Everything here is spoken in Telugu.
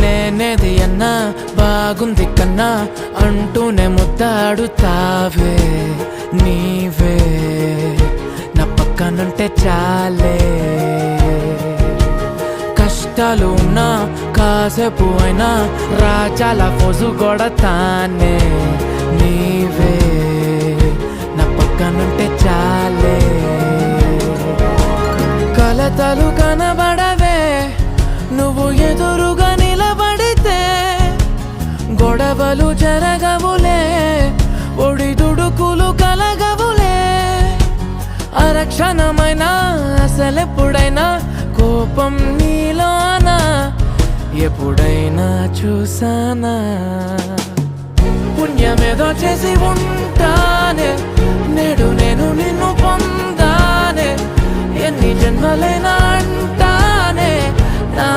నేనేది అన్నా బాగుంది కన్నా అంటూనే ముద్దాడుతావే నీవే నా పక్కనుంటే చాలే. కష్టాలు ఉన్నా కాసేపు అయినా రాజాల ఫోజు కొడతానే నీవే నా పక్కనుంటే చాలే. కలతలు కనబడవే నువ్వు ఎదురుగా నిలబడితే, గొడవలు జరగవులే ఒడిదుడుకులు కలగవులే. అరక్షణమైన అసలెప్పుడైనా కోపం నీలోనా ఎప్పుడైనా చూసానా? పుణ్యమేదో చేసి ఉంటానే నేడు నేను నిన్ను పొందానే. ఎన్ని జన్మలైనా అంటానే నా